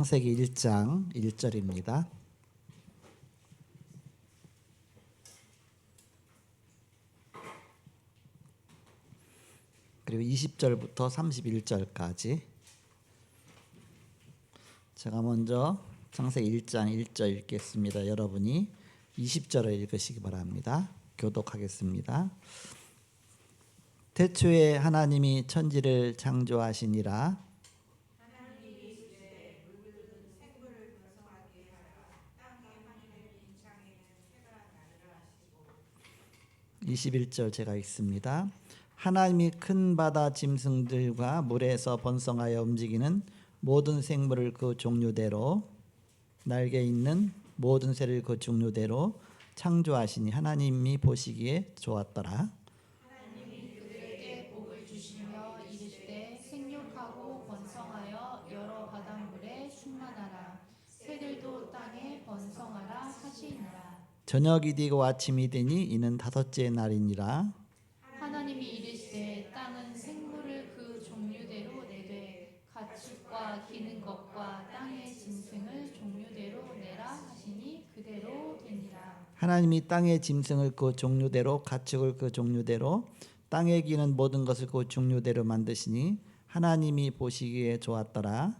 창세기 1장 1절입니다. 그리고 20절부터 31절까지 제가 먼저 창세기 1장 1절 읽겠습니다. 여러분이 20절을 읽으시기 바랍니다. 교독하겠습니다. 태초에 하나님이 천지를 창조하시니라. 21절 제가 읽습니다. 하나님이 큰 바다 짐승들과 물에서 번성하여 움직이는 모든 생물을 그 종류대로, 날개 있는 모든 새를 그 종류대로 창조하시니 하나님이 보시기에 좋았더라. 하나님이 그들에게 복을 주시며 이르시되 생육하고 번성하여 여러 바닷물에 충만하라. 새들도 땅에 번성하라 하시니라. 저녁이 되고 아침이 되니 이는 다섯째 날이니라. 하나님이 이르시되 땅은 생물을 그 종류대로 내되 가축과 기는 것과 땅의 짐승을 종류대로 내라 하시니 그대로 되니라. 하나님이 땅의 짐승을 그 종류대로, 가축을 그 종류대로, 땅에 기는 모든 것을 그 종류대로 만드시니 하나님이 보시기에 좋았더라.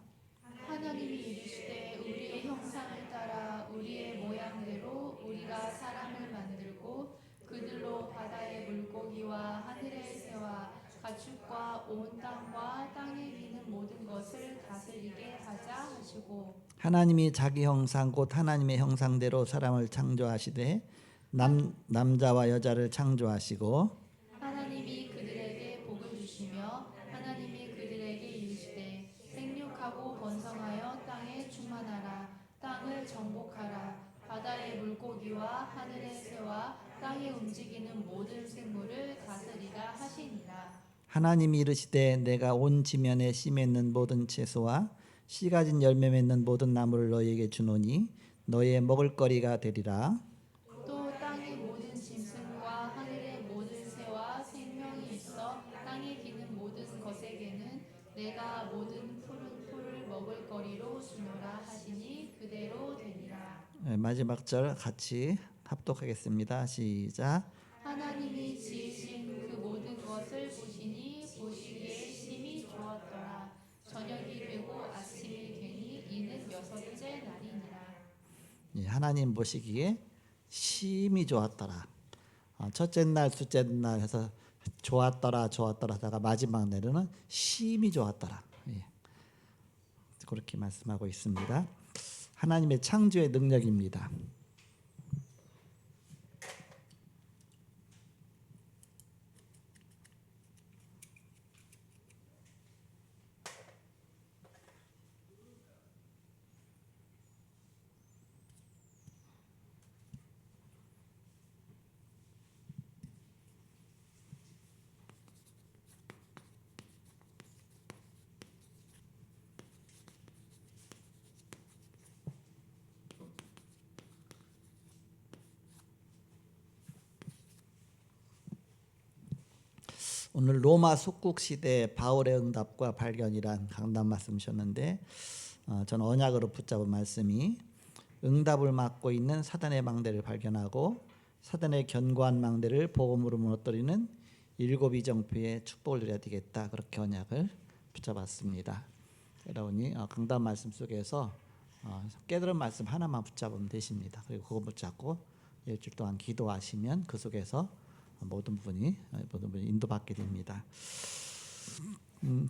하나님이 이르시되 우리의 형상을 따라 우리의 모양대로 우리가 사람을 만들고 그들로 바다의 물고기와 하늘의 새와 가축과 온 땅과 땅에 기는 모든 것을 다스리게 하자 하시고 하나님이 자기 형상 곧 하나님의 형상대로 사람을 창조하시되 남자와 여자를 창조하시고 하나님이 그들에게 복을 주시며 하나님이 그들에게 이르시되 생육하고 번성하여 땅에 충만하라. 땅을 정복하라. 바다의 물고기와 하늘의 새와 땅에 움직이는 모든 생물을 다스리라 하시니라. 하나님이 이르시되 내가 온 지면에 씨 맺는 모든 채소와 씨 가진 열매 맺는 모든 나무를 너희에게 주노니 너희의 먹을거리가 되리라. 또 땅의 모든 짐승과 하늘의 모든 새와 생명이 있어 땅에 기는 모든 것에게는 내가 모든 푸른 풀을 먹을 거리로 주노라 하시니 그대로 되니라. 마지막 절 같이 합독하겠습니다. 시작. 하나님이 지으신 그 모든 것을 보시니 보시기에 심히 좋았더라. 저녁이 되고 아침이 되니 이는 여섯째 날이니라. 하나님 보시기에 심히 좋았더라. 첫째 날, 둘째 날 해서 좋았더라 하다가 마지막 날에는 심히 좋았더라. 그렇게 말씀하고 있습니다. 하나님의 창조의 능력입니다. 오늘 로마 속국 시대 바울의 응답과 발견이란 강단 말씀이셨는데 저는 언약으로 붙잡은 말씀이 응답을 맡고 있는 사단의 망대를 발견하고 사단의 견고한 망대를 복음으로 무너뜨리는 일곱 이정표의 축복을 누려야 되겠다. 그렇게 언약을 붙잡았습니다. 여러분이 강단 말씀 속에서 깨달은 말씀 하나만 붙잡으면 되십니다. 그리고 그거 붙잡고 일주일 동안 기도하시면 그 속에서 모든 분이 인도받게 됩니다.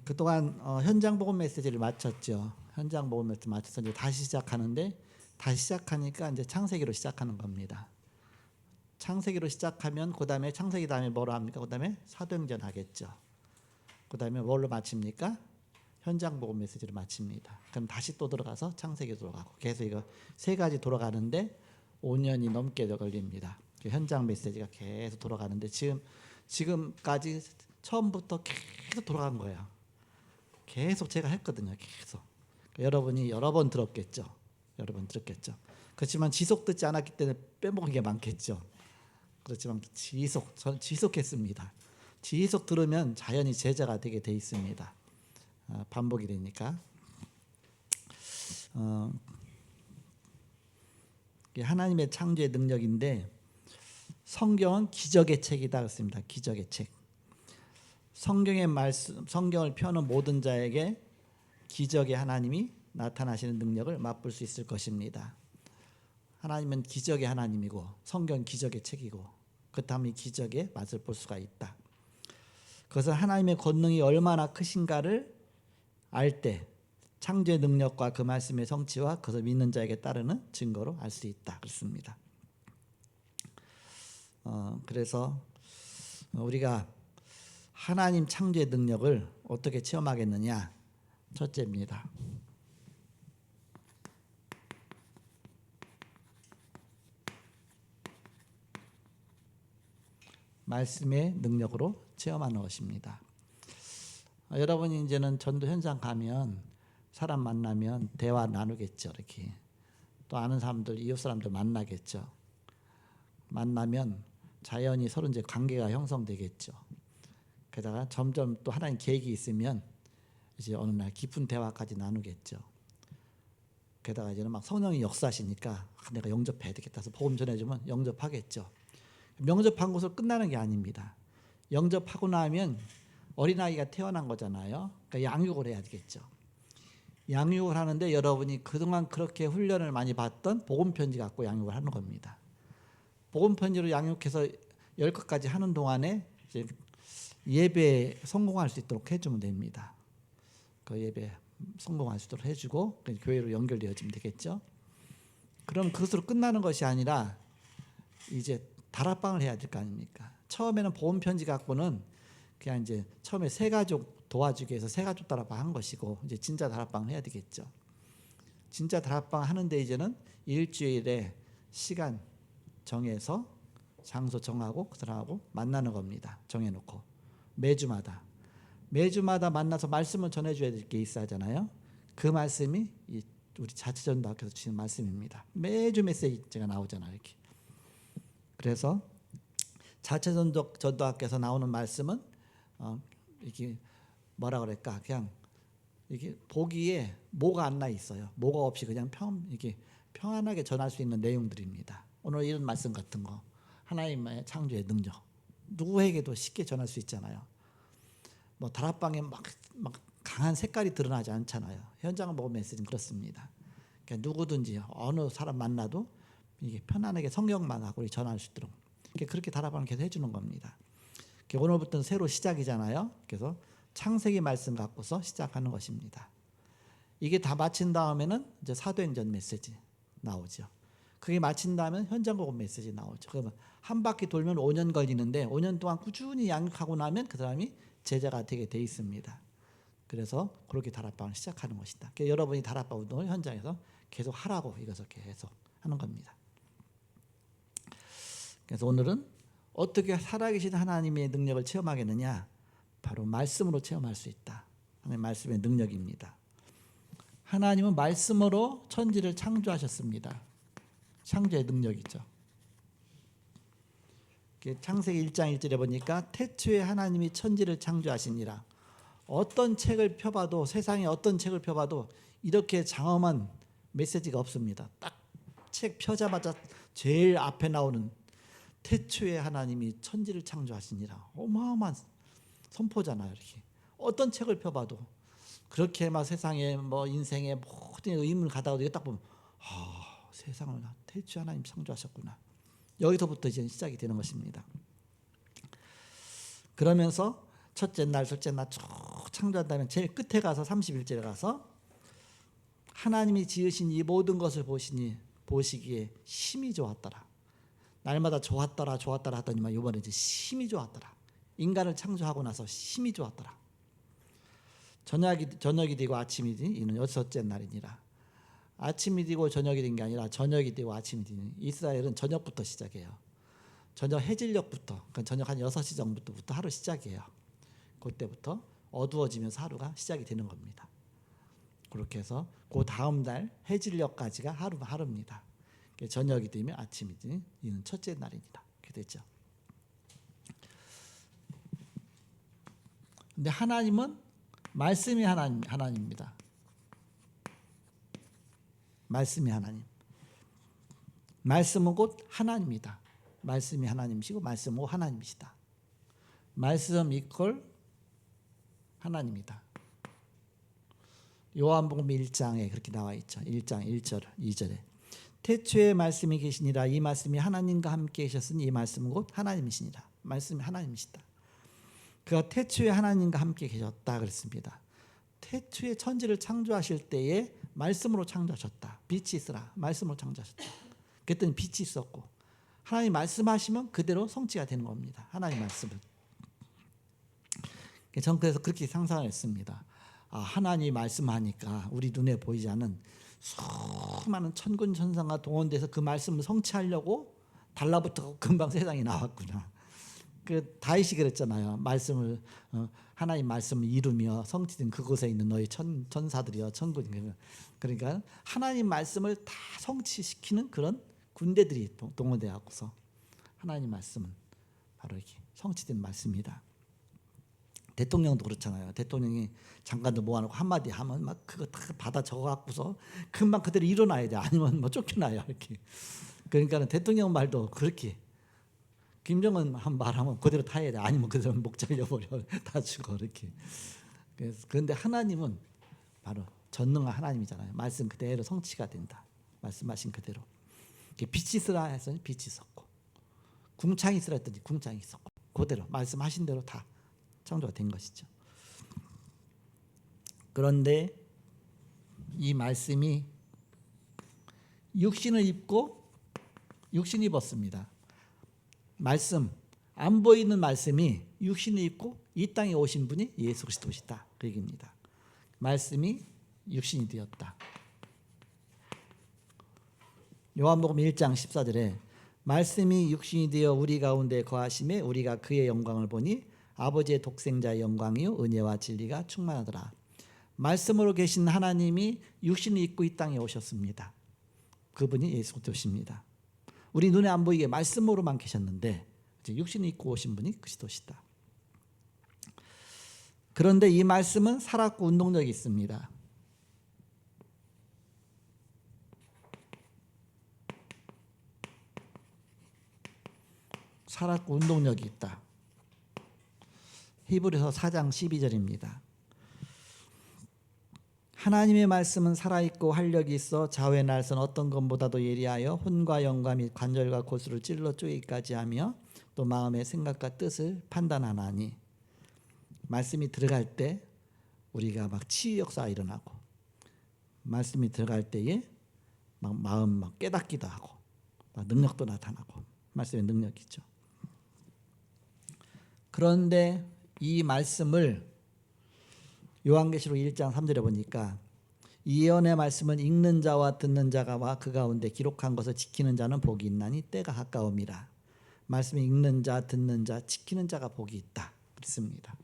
그동안 현장 복음 메시지를 마쳤죠. 현장 복음 메시지 마쳐서 이제 다시 시작하는데 다시 시작하니까 이제 창세기로 시작하는 겁니다. 창세기로 시작하면 그 다음에 창세기 다음에 뭐로 합니까? 그 다음에 사도행전 하겠죠. 그 다음에 뭘로 마칩니까? 현장 복음 메시지를 마칩니다. 그럼 다시 또 들어가서 창세기 들어가고 계속 이거 세 가지 돌아가는데 5년이 넘게 걸립니다. 현장 메시지가 계속 돌아가는데 지금까지 처음부터 계속 돌아간 거예요. 계속 제가 했거든요. 계속 여러분이 여러 번 들었겠죠. 그렇지만 지속 듣지 않았기 때문에 빼먹은 게 많겠죠. 그렇지만 지속했습니다. 지속 들으면 자연히 제자가 되게 돼 있습니다. 반복이 되니까. 이게 하나님의 창조의 능력인데 성경은 기적의 책이다 그랬습니다. 기적의 책. 성경의 말씀, 성경을 펴는 모든 자에게 기적의 하나님이 나타나시는 능력을 맛볼 수 있을 것입니다. 하나님은 기적의 하나님이고 성경은 기적의 책이고 그렇다면 이 기적의 맛을 볼 수가 있다. 그것은 하나님의 권능이 얼마나 크신가를 알 때 창조의 능력과 그 말씀의 성취와 그것을 믿는 자에게 따르는 증거로 알 수 있다 그렇습니다. 그래서 우리가 하나님 창조의 능력을 어떻게 체험하겠느냐? 첫째입니다. 말씀의 능력으로 체험하는 것입니다. 여러분이 이제는 전도 현장 가면 사람 만나면 대화 나누겠죠. 이렇게 또 아는 사람들, 이웃 사람들 만나겠죠. 만나면 자연히 서로 이제 관계가 형성되겠죠. 게다가 점점 또 하나님 계획이 있으면 이제 어느 날 깊은 대화까지 나누겠죠. 게다가 이제는 막 성령이 역사하시니까 내가 영접해야 되겠다 해서 복음 전해주면 영접하겠죠. 영접한 것으로 끝나는 게 아닙니다. 영접하고 나면 어린아이가 태어난 거잖아요. 그러니까 양육을 해야 되겠죠. 양육을 하는데 여러분이 그동안 그렇게 훈련을 많이 받던 복음 편지 갖고 양육을 하는 겁니다. 복음 편지로 양육해서 10것까지 하는 동안에 이제 예배에 성공할 수 있도록 해주면 됩니다. 그 예배 성공할 수 있도록 해주고 교회로 연결되어지면 되겠죠. 그럼 그것으로 끝나는 것이 아니라 이제 다락방을 해야 될 거 아닙니까? 처음에는 복음 편지 갖고는 그냥 이제 처음에 새 가족 도와주기 위해서 새 가족 다락방 한 것이고 이제 진짜 다락방을 해야 되겠죠. 진짜 다락방 하는데 이제는 일주일에 시간 정해서 장소 정하고 그 사람하고 만나는 겁니다. 정해놓고 매주마다 만나서 말씀을 전해줘야 될 게 있어야 하잖아요. 그 말씀이 우리 자체전도학교에서 주시는 말씀입니다. 매주 메시지가 나오잖아요. 이렇게. 그래서 자체전도학교에서 나오는 말씀은 이게 뭐라 그럴까? 그냥 이게 보기에 뭐가 안 나 있어요. 뭐가 없이 그냥 이게 평안하게 전할 수 있는 내용들입니다. 오늘 이런 말씀 같은 거 하나님의 창조의 능력 누구에게도 쉽게 전할 수 있잖아요. 뭐 다락방에 막 강한 색깔이 드러나지 않잖아요. 현장을 보고 메시지는 그렇습니다. 그러니까 누구든지 어느 사람 만나도 이게 편안하게 성경만 하고 전할 수 있도록 그렇게 다락방을 계속 해주는 겁니다. 오늘부터는 새로 시작이잖아요. 그래서 창세기 말씀 갖고서 시작하는 것입니다. 이게 다 마친 다음에는 이제 사도행전 메시지 나오죠. 그게 마친 다음에 현장 복음 메시지 나오죠. 그러면 한 바퀴 돌면 5년 걸리는데 5년 동안 꾸준히 양육하고 나면 그 사람이 제자가 되게 돼 있습니다. 그래서 그렇게 다락방을 시작하는 것이다. 여러분이 다락방 운동을 현장에서 계속 하라고 이것을 계속 하는 겁니다. 그래서 오늘은 어떻게 살아계신 하나님의 능력을 체험하겠느냐? 바로 말씀으로 체험할 수 있다. 하나님의 말씀의 능력입니다. 하나님은 말씀으로 천지를 창조하셨습니다. 창조의 능력이죠. 창세기 1장 1절에 보니까 태초에 하나님이 천지를 창조하시니라. 어떤 책을 펴봐도 세상에 어떤 책을 펴봐도 이렇게 장엄한 메시지가 없습니다. 딱 책 펴자마자 제일 앞에 나오는 태초에 하나님이 천지를 창조하시니라. 어마어마한 선포잖아요. 이렇게 어떤 책을 펴봐도 그렇게 막 세상에 뭐 인생에 모든 의문을 가다가도 이거 딱 보면 세상을 태초에 하나님 창조하셨구나. 여기서부터 이제 시작이 되는 것입니다. 그러면서 첫째 날, 둘째 날 쭉 창조한다면 제일 끝에 가서 31절에 가서 하나님이 지으신 이 모든 것을 보시기에 심히 좋았더라. 날마다 좋았더라 하더니만 이번에 이제 심히 좋았더라. 인간을 창조하고 나서 심히 좋았더라. 저녁이 되고 아침이 되 이는 여섯째 날이니라. 아침이 되고 저녁이 된 게 아니라 저녁이 되고 아침이 되는 이스라엘은 저녁부터 시작해요. 저녁 해질녘부터 그러니까 저녁 한 6시 정도부터 하루 시작이에요. 그때부터 어두워지면서 하루가 시작이 되는 겁니다. 그렇게 해서 그 다음 날 해질녘까지가 하루입니다. 저녁이 되면 아침이 되는 이는 첫째 날이니라. 그렇게 됐죠. 근데 하나님은 말씀이 하나님입니다. 말씀이 하나님. 말씀은 곧 하나님이다. 말씀이 하나님이시고 말씀은 곧 하나님이시다. 말씀 이퀄 하나님이다. 요한복음 1장에 그렇게 나와 있죠. 1장 1절 2절에 태초에 말씀이 계시니라. 이 말씀이 하나님과 함께 계셨으니 이 말씀은 곧 하나님이시니라. 말씀이 하나님이시다. 그가 태초에 하나님과 함께 계셨다 그랬습니다. 태초에 천지를 창조하실 때에 말씀으로 창조하셨다. 빛이 있으라. 말씀으로 창조하셨다. 그랬더니 빛이 있었고 하나님 말씀하시면 그대로 성취가 되는 겁니다. 하나님 말씀은. 전 그래서 그렇게 상상을 했습니다. 하나님이 말씀하니까 우리 눈에 보이지 않는 수많은 천군 천사가 동원돼서 그 말씀을 성취하려고 달라붙어 금방 세상에 나왔구나. 그 다윗이 그랬잖아요. 말씀을 하나님 말씀을 이루며 성취된 그곳에 있는 너희 천사들이여 천군. 그러니까 하나님 말씀을 다 성취시키는 그런 군대들이 동원돼 갖고서 하나님 말씀은 바로 이렇게 성취된 말씀이다. 대통령도 그렇잖아요. 대통령이 장관들 모아놓고 한마디 하면 막 그거 다 받아 적어 갖고서 금방 그대로 일어나야 돼. 아니면 뭐 쫓겨나요. 이렇게. 그러니까 대통령 말도 그렇게 김정은 한 말하면 그대로 타야 돼. 아니면 그대로 목 잘려버려. 다 죽어. 이렇게. 그런데 하나님은 바로 전능한 하나님이잖아요. 말씀 그대로 성취가 된다. 말씀하신 그대로. 빛이 있으라 했더니 빛이 있었고 궁창이 있으라 했더니 궁창이 있었고 그대로 말씀하신 대로 다 창조가 된 것이죠. 그런데 이 말씀이 육신을 입었습니다. 말씀 안 보이는 말씀이 육신을 입고 이 땅에 오신 분이 예수 그리스도시다. 그 얘기입니다. 말씀이 육신이 되었다. 요한복음 1장 14절에 말씀이 육신이 되어 우리 가운데 거하심에 우리가 그의 영광을 보니 아버지의 독생자의 영광이요 은혜와 진리가 충만하더라. 말씀으로 계신 하나님이 육신을 입고 이 땅에 오셨습니다. 그분이 예수 그리스도십니다. 우리 눈에 안 보이게 말씀으로만 계셨는데 이제 육신을 입고 오신 분이 그리스도시다. 그런데 이 말씀은 살았고 운동력이 있습니다. 살았고 운동력이 있다. 히브리서 4장 12절입니다. 하나님의 말씀은 살아있고 활력이 있어 좌우의 날선 어떤 것보다도 예리하여 혼과 영과 및 관절과 골수를 찔러 쪼개기까지 하며 또 마음의 생각과 뜻을 판단하나니. 말씀이 들어갈 때 우리가 막 치유 역사가 일어나고 말씀이 들어갈 때에 막 마음 막 깨닫기도 하고 막 능력도 나타나고 말씀의 능력이 있죠. 그런데 이 말씀을 요한계시록 1장 3절에 보니까 이 예언의 말씀은 읽는 자와 듣는 자가 그 가운데 기록한 것을 지키는 자는 복이 있나니 때가 가까움이라. 말씀을 읽는 자, 듣는 자, 지키는 자가 복이 있다. 그랬습니다.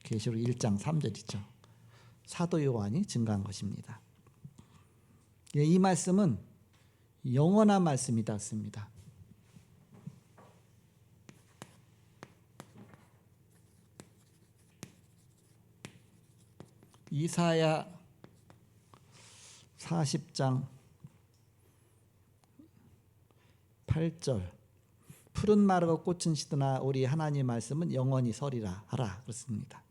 계시록 1장 3절이죠. 사도 요한이 증거한 것입니다. 이 말씀은 영원한 말씀이다 했습니다. 이사야 40장 8절 푸른 마르고 꽃은 시드나 우리 하나님 말씀은 영원히 서리라 하라 그렇습니다.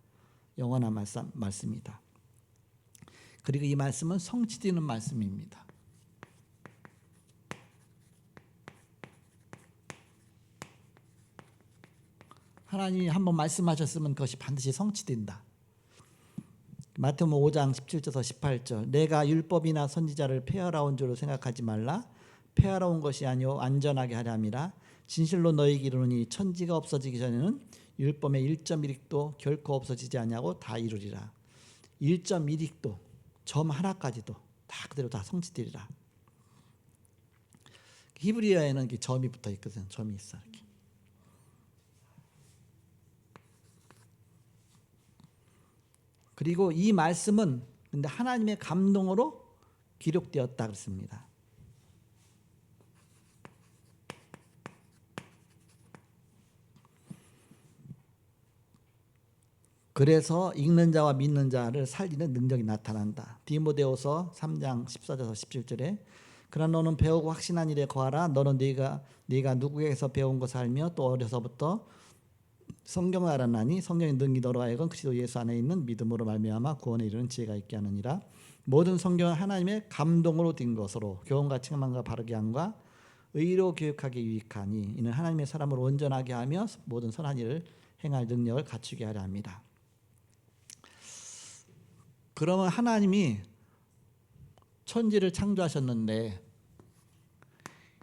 영원한 말씀이다. 그리고 이 말씀은 성취되는 말씀입니다. 하나님이 한번 말씀하셨으면 그것이 반드시 성취된다. 마태복음 5장 17절에서 18절 내가 율법이나 선지자를 폐하러 온 줄로 생각하지 말라. 폐하러 온 것이 아니오 안전하게 하려 함이라. 진실로 너희에게 이르노니 천지가 없어지기 전에는 율법의 1.1획도 결코 없어지지 아니하고 다 이루리라. 1.1획도 점 하나까지도 다 그대로 다 성취되리라. 히브리어에는 이렇게 점이 붙어 있거든. 점이 있어 이렇게. 그리고 이 말씀은 근데 하나님의 감동으로 기록되었다 그랬습니다. 그래서 읽는 자와 믿는 자를 살리는 능력이 나타난다. 디모데후서 3장 14절에서 17절에 그러나 너는 배우고 확신한 일에 거하라. 너는 네가 누구에게서 배운 것을 알며 또 어려서부터 성경을 알았나니 성경의 능히 너로 하여금 그리스도 예수 안에 있는 믿음으로 말미암아 구원에 이르는 지혜가 있게 하느니라. 모든 성경은 하나님의 감동으로 된 것으로 교훈과 책망과 바르게 함과 의로 교육하기 유익하니 이는 하나님의 사람을 온전하게 하며 모든 선한 일을 행할 능력을 갖추게 하려 합니다. 그러면 하나님이 천지를 창조하셨는데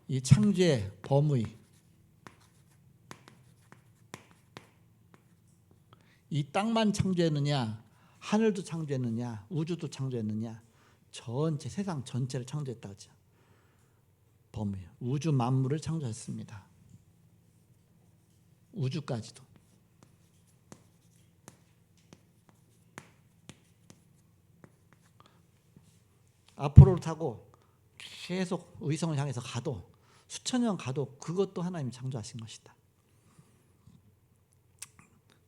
이 창조의 범위, 이 땅만 창조했느냐, 하늘도 창조했느냐, 우주도 창조했느냐, 전체 세상 전체를 창조했다죠. 범위, 우주 만물을 창조했습니다. 우주까지도. 아포로를 타고 계속 의성을 향해서 가도 수천 년 가도 그것도 하나님이 창조하신 것이다.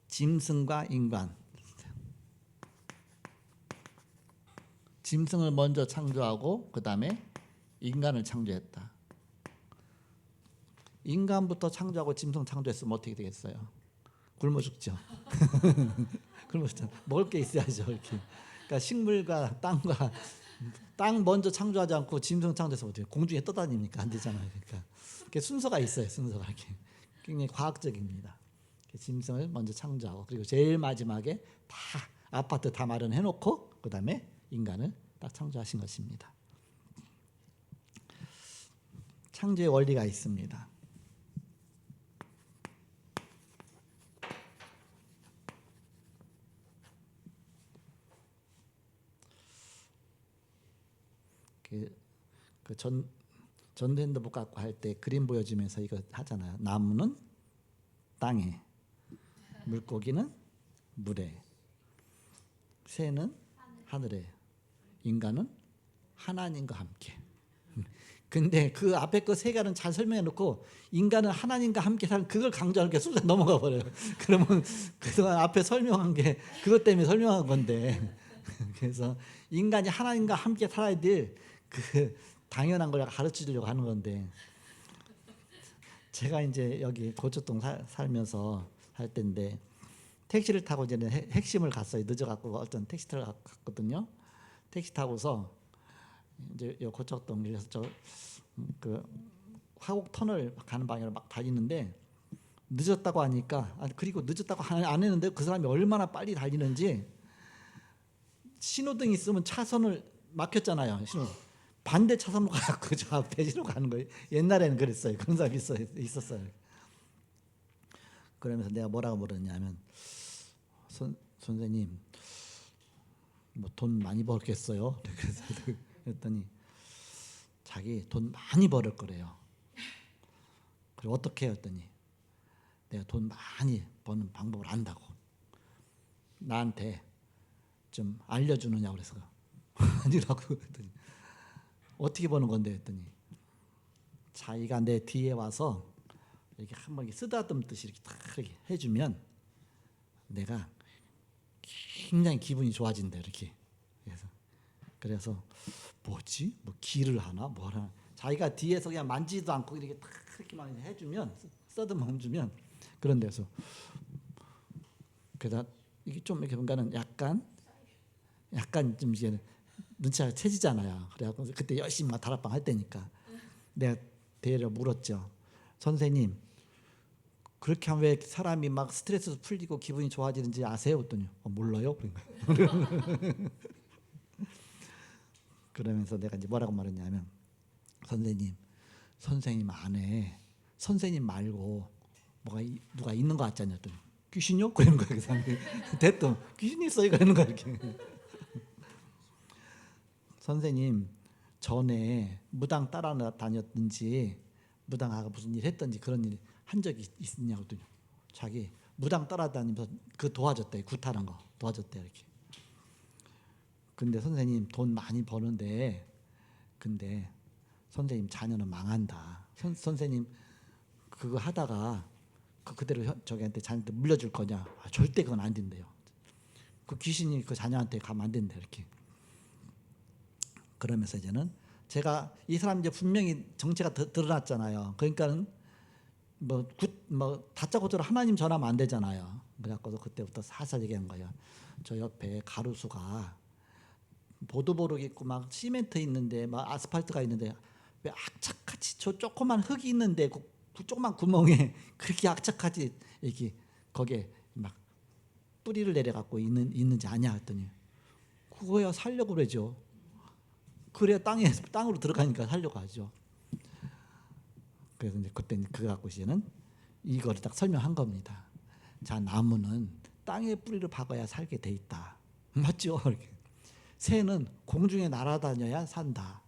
짐승과 인간. 짐승을 먼저 창조하고 그 다음에 인간을 창조했다. 인간부터 창조하고 짐승 창조했으면 어떻게 되겠어요? 굶어 죽죠. 굶어 죽죠. 먹을 게 있어야죠. 이렇게. 그러니까 식물과 땅 먼저 창조하지 않고 짐승 창조해서 어떻게 공중에 떠다닙니까? 안 되잖아요. 그러니까 순서가 있어요. 순서가 이렇게 굉장히 과학적입니다. 짐승을 먼저 창조하고 그리고 제일 마지막에 다 아파트 다 마련해 놓고 그 다음에 인간을 딱 창조하신 것입니다. 창조의 원리가 있습니다. 전도핸드북 갖고 할 때 그림 보여주면서 이거 하잖아요. 나무는 땅에, 물고기는 물에, 새는 하늘에, 인간은 하나님과 함께. 근데 그 앞에 거 세 가지는 잘 설명해 놓고 인간은 하나님과 함께 사는 그걸 강조하는 쑥 넘어가 버려요. 그러면 그동안 앞에 설명한 게 그것 때문에 설명한 건데 그래서 인간이 하나님과 함께 살아야 될 그 당연한 걸 가르쳐 주려고 하는 건데 제가 이제 여기 고척동 살면서 살 때인데 택시를 타고 이제 핵심을 갔어요. 늦어갖고 어떤 택시 타러 갔거든요. 택시 타고서 이제 요 고척동 이래서 그 화곡 터널 가는 방향으로 막 달리는데 늦었다고 하니까 그리고 늦었다고 안 했는데 그 사람이 얼마나 빨리 달리는지 신호등이 있으면 차선을 막혔잖아요. 반대 차선으로 가고 저 앞에 가는 거예요. 옛날에는 그랬어요. 그런 사람이 있었어요. 그러면서 내가 뭐라고 물었냐면 선생님 뭐 돈 많이 벌겠어요? 그랬더니 자기 돈 많이 벌을 거래요. 그리고 어떻게 했더니 내가 돈 많이 버는 방법을 안다고 나한테 좀 알려주느냐고 그래서 아니라고 했더니 어떻게 버는 건데 했더니 자기가 내 뒤에 와서 이렇게 한번 쓰다듬듯이 이렇게 딱 이렇게 해주면 내가 굉장히 기분이 좋아진다 이렇게. 그래서 뭐지? 뭐 기를 하나? 뭐 하나? 자기가 뒤에서 그냥 만지지도 않고 이렇게 딱 이렇게만 해주면 쓰다듬어 주면 그런 데서 그래서 이게 좀 이렇게 뭔가는 약간 좀 이제 눈치가 채지잖아요. 그래갖고 그때 열심히 막 다락방 할 때니까 내가 대려 물었죠. 선생님 그렇게 하면 왜 사람이 막 스트레스 풀리고 기분이 좋아지는지 아세요? 그랬더니 몰라요. 그러면서 내가 이제 뭐라고 말했냐면 선생님 안에 선생님 말고 누가 있는 거 같잖아요. 그랬더니 귀신이요? 그러는 거야. 그래서 됐든 귀신이 있어요. 그러는 거야. 이렇게. 선생님 전에 무당 따라다녔든지 무당하고 무슨 일 했든지 그런 일 한 적이 있느냐고 했더니 자기 무당 따라다니면서 그 도와줬대. 구타란 거 도와줬대 이렇게. 근데 선생님 돈 많이 버는데 근데 선생님 자녀는 망한다. 선생님 그거 하다가 그대로 저기한테 자녀한테 물려줄 거냐? 절대 그건 안 된대요. 그 귀신이 그 자녀한테 가면 안 된다 이렇게. 그러면서 이제는 제가 이 사람 이제 분명히 정체가 드러났잖아요. 그러니까는 뭐 다짜고짜로 하나님 전하면 안 되잖아요. 그래갖고서 그때부터 살살 얘기한 거예요. 저 옆에 가로수가 보도보룩 있고 막 시멘트 있는데 막 아스팔트가 있는데 왜 악착같이 저 조그만 흙이 있는데 그 조그만 구멍에 그렇게 악착같이 이렇게 거기에 막 뿌리를 내려갖고 있는지 아냐 했더니 그거야 살려고 그러죠. 그래야 땅으로 들어가니까 살려고 하죠. 그래서 이제 그때 그거 갖고 이제는 이거를 딱 설명한 겁니다. 자, 나무는 땅에 뿌리를 박아야 살게 돼 있다. 맞죠? 이렇게. 새는 공중에 날아다녀야 산다.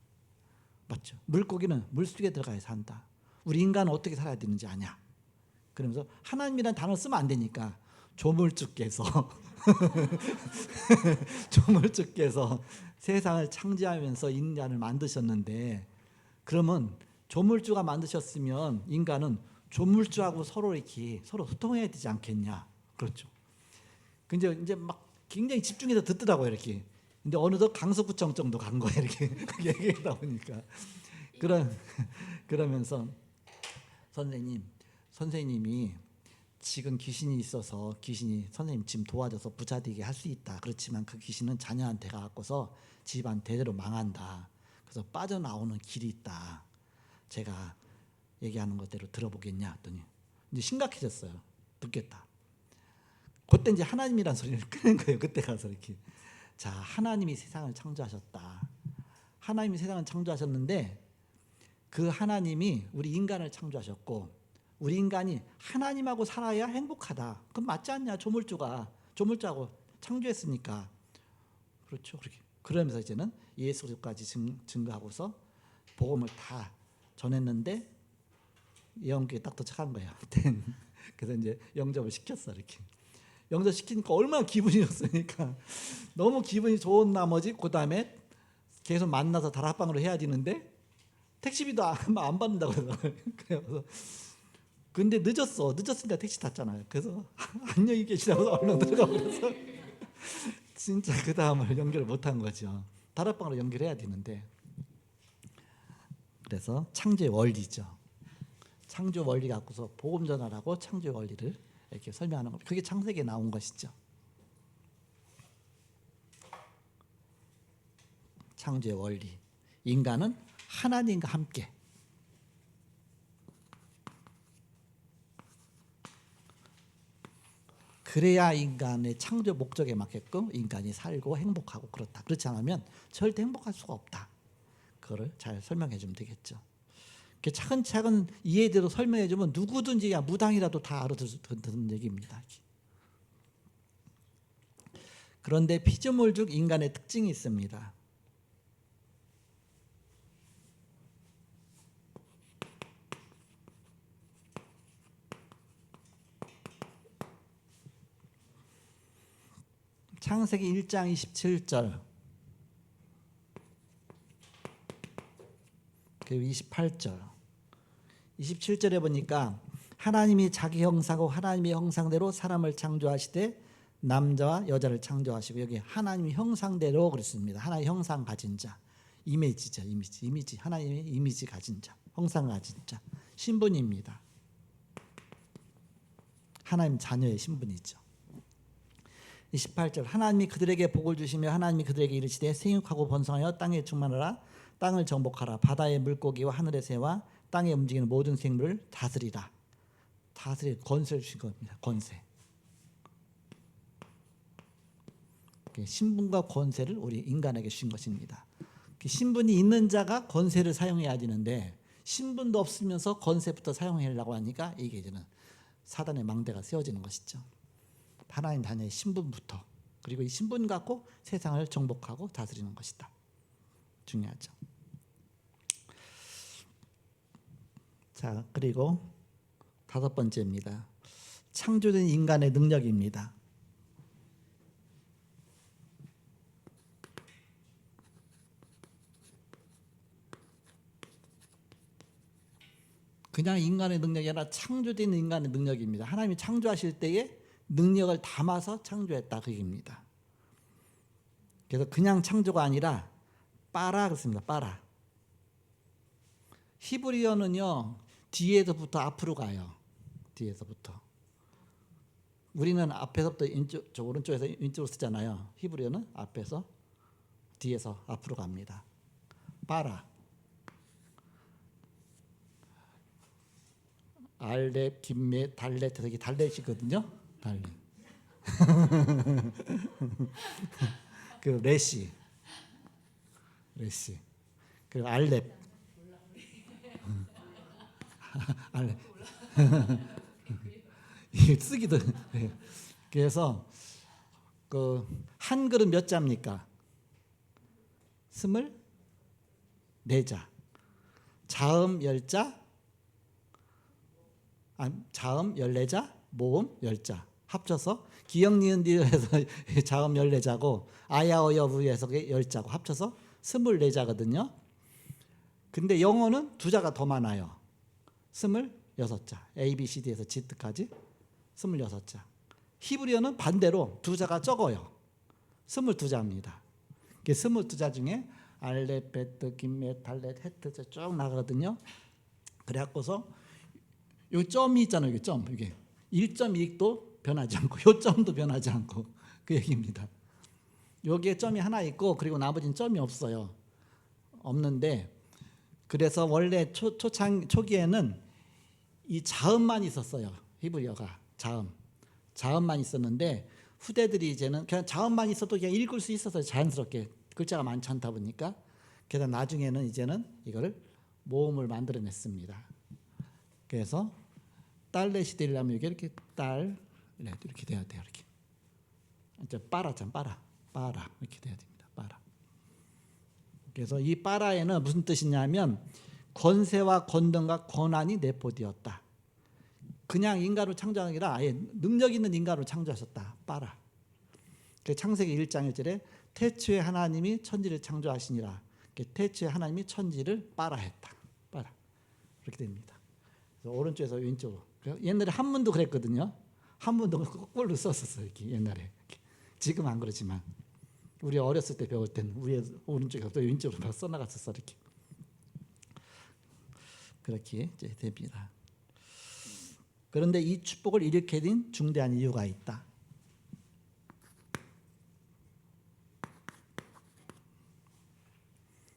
맞죠? 물고기는 물속에 들어가야 산다. 우리 인간은 어떻게 살아야 되는지 아냐. 그러면서 하나님이라는 단어를 쓰면 안 되니까 조물주께서 조물주께서 세상을 창조하면서 인간을 만드셨는데 그러면 조물주가 만드셨으면 인간은 조물주하고 서로 이렇게 서로 소통해야 되지 않겠냐. 그렇죠. 근데 이제 막 굉장히 집중해서 듣더라고요 이렇게. 근데 어느덧 강서구청 정도 간 거예요 이렇게 얘기하다 보니까. 그러면서 선생님이 지금 귀신이 있어서 귀신이 선생님 지금 도와줘서 부자 되게 할 수 있다. 그렇지만 그 귀신은 자녀한테 가서 집안 대대로 망한다. 그래서 빠져나오는 길이 있다. 제가 얘기하는 것대로 들어보겠냐 했더니 이제 심각해졌어요. 듣겠다. 그때 이제 하나님이란 소리를 끄는 거예요. 그때 가서 이렇게. 자, 하나님이 세상을 창조하셨다. 하나님이 세상을 창조하셨는데 그 하나님이 우리 인간을 창조하셨고 우리 인간이 하나님하고 살아야 행복하다. 그럼 맞지 않냐? 조물주하고 창조했으니까. 그렇죠. 그렇게. 그러면서 이제는 예수까지 증거하고서 복음을 다 전했는데 영교에 딱 도착한 거예요. 그래서 이제 영접을 시켰어 이렇게. 영접 시키니까 얼마나 기분이 좋으니까 너무 기분이 좋은 나머지 그 다음에 계속 만나서 다락방으로 해야 되는데 택시비도 안 받는다고 그래서 근데 늦었으니까 택시 탔잖아요. 그래서 안녕히 계시라고 얼른 들어가 버려서 진짜 그 다음을 연결을 못한 거죠. 다락방으로 연결해야 되는데 그래서 창조의 원리죠. 창조 원리 갖고서 복음 전하라고 창조 원리를 이렇게 설명하는 겁니다. 그게 창세기에 나온 것이죠. 창조의 원리. 인간은 하나님과 함께 그래야 인간의 창조 목적에 맞게끔 인간이 살고 행복하고 그렇다. 그렇지 않으면 절대 행복할 수가 없다. 그거를 잘 설명해 주면 되겠죠. 차근차근 이해대로 설명해 주면 누구든지 무당이라도 다 알아듣는 얘기입니다. 그런데 피조물적 인간의 특징이 있습니다. 창세기 1장 27절 그리고 28절 27절에 보니까 하나님이 자기 형상하고 하나님의 형상대로 사람을 창조하시되 남자와 여자를 창조하시고 여기 하나님의 형상대로 그랬습니다. 하나님의 형상 가진 자 이미지죠. 이미지 하나님의 이미지 가진 자 형상 가진 자 신분입니다. 하나님 자녀의 신분이죠. 28절 하나님이 그들에게 복을 주시며 하나님이 그들에게 이르시되 생육하고 번성하여 땅에 충만하라 땅을 정복하라 바다의 물고기와 하늘의 새와 땅에 움직이는 모든 생물을 다스리라. 다스릴 권세를 주신 겁니다. 권세. 신분과 권세를 우리 인간에게 주신 것입니다. 신분이 있는 자가 권세를 사용해야 되는데 신분도 없으면서 권세부터 사용하려고 하니까 이게 이제는 사단의 망대가 세워지는 것이죠. 하나님 자녀의 신분부터 그리고 이 신분 갖고 세상을 정복하고 다스리는 것이다. 중요하죠. 자, 그리고 5번째입니다. 창조된 인간의 능력입니다. 그냥 인간의 능력이 아니라 창조된 인간의 능력입니다. 하나님이 창조하실 때에 능력을 담아서 창조했다 그 얘기입니다. 그래서 그냥 창조가 아니라 빠라 그렇습니다. 빠라. 히브리어는요 뒤에서부터 앞으로 가요. 뒤에서부터. 우리는 앞에서부터 저 오른쪽에서 왼쪽으로 쓰잖아요. 히브리어는 앞에서 뒤에서 앞으로 갑니다. 빠라. 알렙, 김메, 달렛 해서 이게 달렛이거든요. 달렛. 그 레시. 그리고 알렙. 알렙. 이게 쓰기도. 그래서 그 한 그릇 몇 자입니까? 24자. 자음 10자. 자음 14자, 모음 10자. 합쳐서 기역 니은 디귿에서 자음 14자고 아야어여부에서 10자고 합쳐서 24자거든요. 근데 영어는 2자가 더 많아요. 26자. A, B, C, D에서 Z까지 26자. 히브리어는 반대로 2자가 적어요. 22자입니다. 22자 중에 알렙, 베트, 김메, 달렛, 헤트 쭉 나가거든요. 그래갖고서 요 점이 있잖아요. 여기 점. 이게 1.2도 변하지 않고 요 점도 변하지 않고 그 얘기입니다. 여기에 점이 하나 있고 그리고 나머지는 점이 없어요. 없는데 그래서 원래 초기에는 이 자음만 있었어요. 히브리어가 자음만 있었는데 후대들이 이제는 그냥 자음만 있어도 그냥 읽을 수 있었어요. 자연스럽게 글자가 많지 않다 보니까. 그래서 나중에는 이제는 이거를 모음을 만들어냈습니다. 그래서 달렛이 되려면 이렇게 딸 이렇게 돼야 돼요. 이렇게 이제 빠라 이렇게 돼야 됩니다. 빠라. 그래서 이 빠라에는 무슨 뜻이냐면 권세와 권능과 권한이 내포되었다. 그냥 인간으로 창조한 게 아니라 아예 능력 있는 인간으로 창조하셨다. 빠라. 창세기 1장 1절에 태초에 하나님이 천지를 창조하시니라. 태초에 하나님이 천지를 빠라했다. 빠라. 그렇게 됩니다. 그래서 오른쪽에서 왼쪽으로. 옛날에 한문도 그랬거든요. 한문도 거꾸로 썼었어요. 이렇게 옛날에. 지금 안 그러지만 우리 어렸을 때 배울 때는 위에 오른쪽에서 또 왼쪽으로 막 써나갔었어 이렇게. 그렇게 이제 됩니다. 그런데 이 축복을 일으키게 된 중대한 이유가 있다.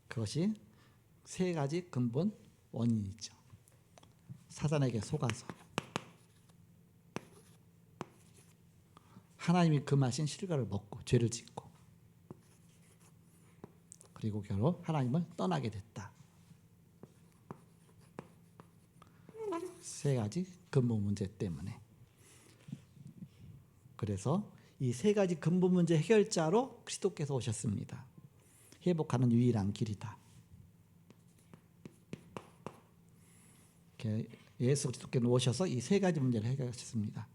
그것이 3가지 근본 원인이죠. 사단에게 속아서 하나님이 금하신 실과를 먹고 죄를 짓고 그리고 결국 하나님을 떠나게 됐다. 3가지 근본 문제 때문에. 그래서 이 3가지 근본 문제 해결자로 그리스도께서 오셨습니다. 회복하는 유일한 길이다. 예수 그리스도께서 오셔서 이 3가지 문제를 해결하셨습니다.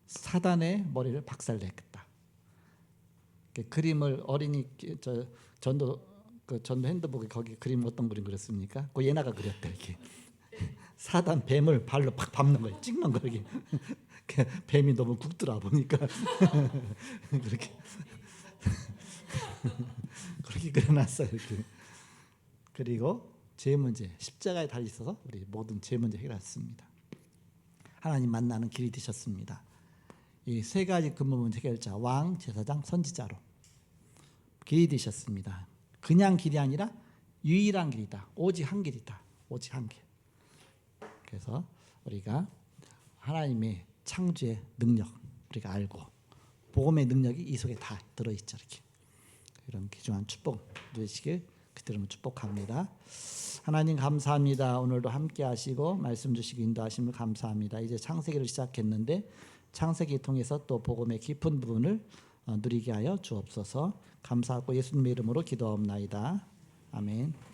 사단의 머리를 박살냈다. 그림을 어린이 전도 핸드북에 거기 그림 어떤 그림 그렸습니까? 그 예나가 그렸다 이렇게. 사단 뱀을 발로 팍 밟는 거예요. 찍는 거 이렇게. 뱀이 너무 굵더라 보니까 그렇게 그려놨어요. 이렇게. 그리고 죄 문제 십자가에 달려 있어서 우리 모든 죄 문제 해결했습니다. 하나님 만나는 길이 되셨습니다. 이 3가지 근본 문제 해결자 왕, 제사장, 선지자로 길이 되셨습니다. 그냥 길이 아니라 유일한 길이다. 오직 한 길이다. 오직 한 길. 그래서 우리가 하나님의 창조의 능력 우리가 알고 복음의 능력이 이 속에 다 들어있죠. 이렇게. 이런 귀중한 축복 누리시길 그대로 축복합니다. 하나님 감사합니다. 오늘도 함께 하시고 말씀 주시고 인도하심을 감사합니다. 이제 창세기를 시작했는데 창세기 통해서 또 복음의 깊은 부분을 누리게 하여 주옵소서. 감사하고 예수님의 이름으로 기도하옵나이다. 아멘.